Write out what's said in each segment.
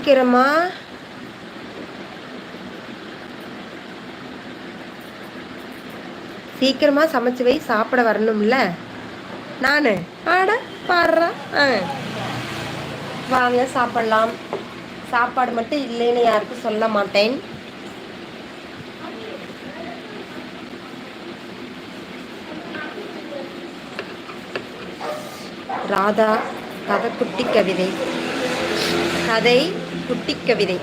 சீக்கிரமா சீக்கிரமா சமைச்சு வை, சாப்பிட வரணும்ல நானு. ஆட பாடுறா. வாங்க சாப்பிடலாம். சாப்பாடு மட்டும் இல்லைன்னு யாருக்கும் சொல்ல மாட்டேன். ராதா கதை குட்டி கவிதை. கதை குட்டி கவிதை.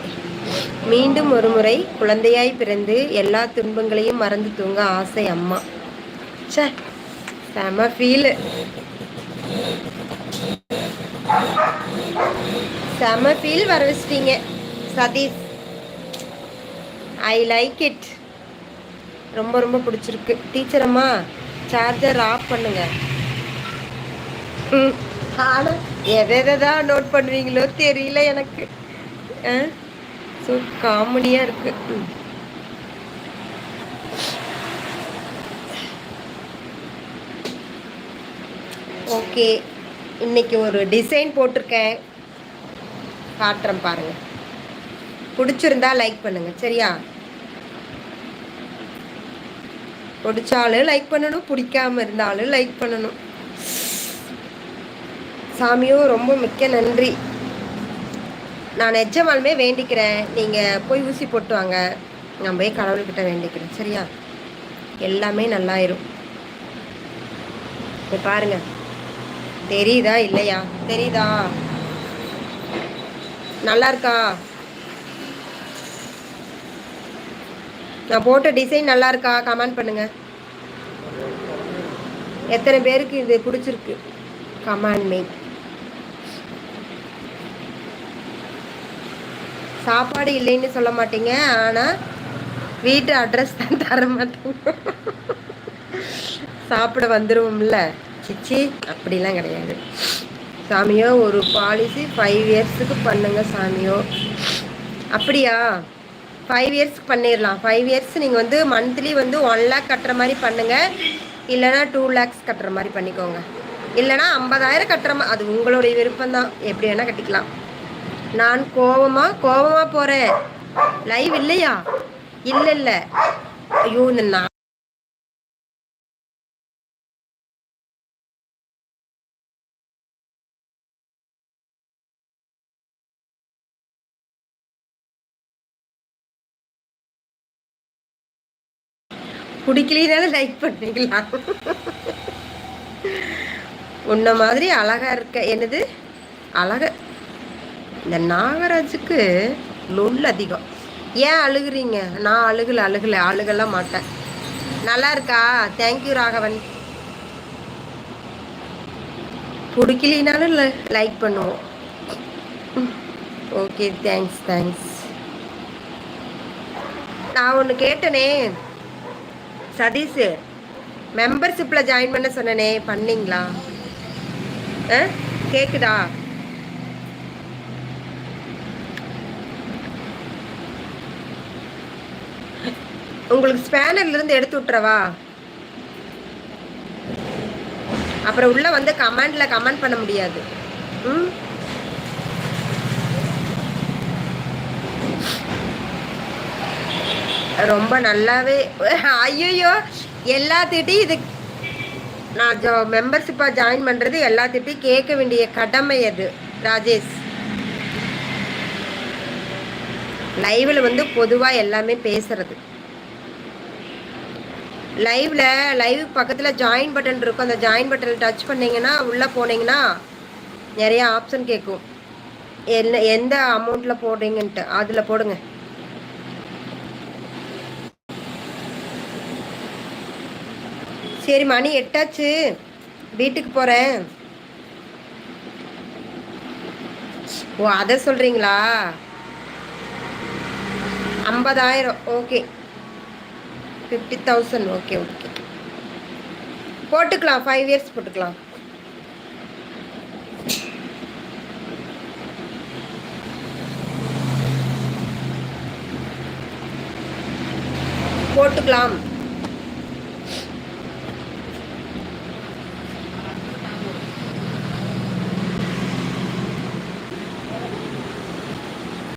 மீண்டும் ஒரு முறை குழந்தையாய் பிறந்து எல்லா துன்பங்களையும் மறந்து தூங்க ஆசை அம்மா. சே, செம ஃபீலு. செம ஃபீல் வர வச்சிட்டீங்க சதீஷ். I like it. ரொம்ப ரொம்ப பிடிச்சிருக்கு. டீச்சர் அம்மா சார்ஜர் ஆஃப் பண்ணுங்க. ஆனால் எதான் நோட் பண்ணுவீங்களோ தெரியல எனக்கு. ஸோ காமெடியாக இருக்கு. ஓகே, இன்னைக்கு ஒரு டிசைன் போட்டிருக்கேன், காட்டுறேன் பாருங்க. பிடிச்சிருந்தா லைக் பண்ணுங்க சரியா? பிடிச்சாலும் லைக் பண்ணணும், பிடிக்காம இருந்தாலும் லைக் பண்ணணும். சாமியோ ரொம்ப மிக்க நன்றி. நான் நிஜமாலுமே வேண்டிக்கிறேன், நீங்கள் போய் ஊசி போட்டு வாங்க. நான் போய் கடவுள்கிட்ட வேண்டிக்கிறேன் சரியா? எல்லாமே நல்லாயிரும். பாருங்க, தெரியுதா இல்லையா? தெரியுதா? நல்லா இருக்கா? நான் போட்ட டிசைன் நல்லா இருக்கா? கமெண்ட் பண்ணுங்க. எத்தனை பேருக்கு இது பிடிச்சிருக்கு? Comment me. சாப்பாடு இல்லைன்னு சொல்ல மாட்டீங்க, ஆனால் வீட்டு அட்ரஸ் தான் தர மாட்டேங்க. சாப்பிட வந்துடுவோம்ல. சிச்சி அப்படிலாம் கிடையாது சாமியோ. ஒரு பாலிசி 5 இயர்ஸுக்கு பண்ணுங்க சாமியோ. அப்படியா? 5 இயர்ஸ்க்கு பண்ணிடலாம். 5 இயர்ஸ் நீங்கள் வந்து மந்த்லி வந்து 1 lakh கட்டுற மாதிரி பண்ணுங்கள், இல்லைனா 2 lakhs கட்டுற மாதிரி பண்ணிக்கோங்க, இல்லைனா 50,000 கட்டுற மாதிரி. அது உங்களுடைய விருப்பம்தான், எப்படி வேணால் கட்டிக்கலாம். நான் கோவமா போகிறேன். லைவ் இல்லையா? இல்லை. ஐயோ, இந்த நான் பிடிக்கலனாலும் லைக் பண்ணுவீங்களா? உன்ன மாதிரி அழகா இருக்க. என்னது அழக? இந்த நாகராஜுக்கு லொல் அதிகம். ஏன் அழுகுறீங்க? நான் அழுகலாம் மாட்டேன். நல்லா இருக்கா? தேங்க்யூ ராகவன். பிடிக்கலினாலும் லைக் பண்ணுவோம். Okay, thanks. நான் ஒன்று கேட்டனே சதீஷ், மெம்பர்ஷிப்பில் ஜாயின் பண்ண சொன்னனே, பண்ணிங்களா? கேக்குதா? உங்களுக்கு ஸ்பேனர்லேருந்து எடுத்து விட்டுறவா? அப்புறம் உள்ள வந்து கமெண்ட் பண்ண முடியாது. ரொம்ப நல்லாவே. ஐயோ, எல்லாத்திட்டையும் இது நான் மெம்பர்ஷிப்பாக ஜாயின் பண்ணுறது எல்லாத்திட்டையும் கேட்க வேண்டிய கடமை அது ராஜேஷ். லைவில் வந்து பொதுவாக எல்லாமே பேசுறது. லைவ் பக்கத்தில் ஜாயின் பட்டன் இருக்கும். அந்த ஜாயின் பட்டனில் டச் பண்ணிங்கன்னா உள்ளே போனீங்கன்னா நிறைய ஆப்ஷன் கேட்கும். எந்த அமௌண்ட்டில் போடுறீங்கன்ட்டு அதில் போடுங்க. சரி, மணி 8 ஆச்சு, வீட்டுக்கு போகிறேன். ஓ, அதை சொல்கிறீங்களா? 50,000. ஓகே, 50,000. ஓகே போட்டுக்கலாம். 5 இயர்ஸ் போட்டுக்கலாம். போட்டுக்கலாம்.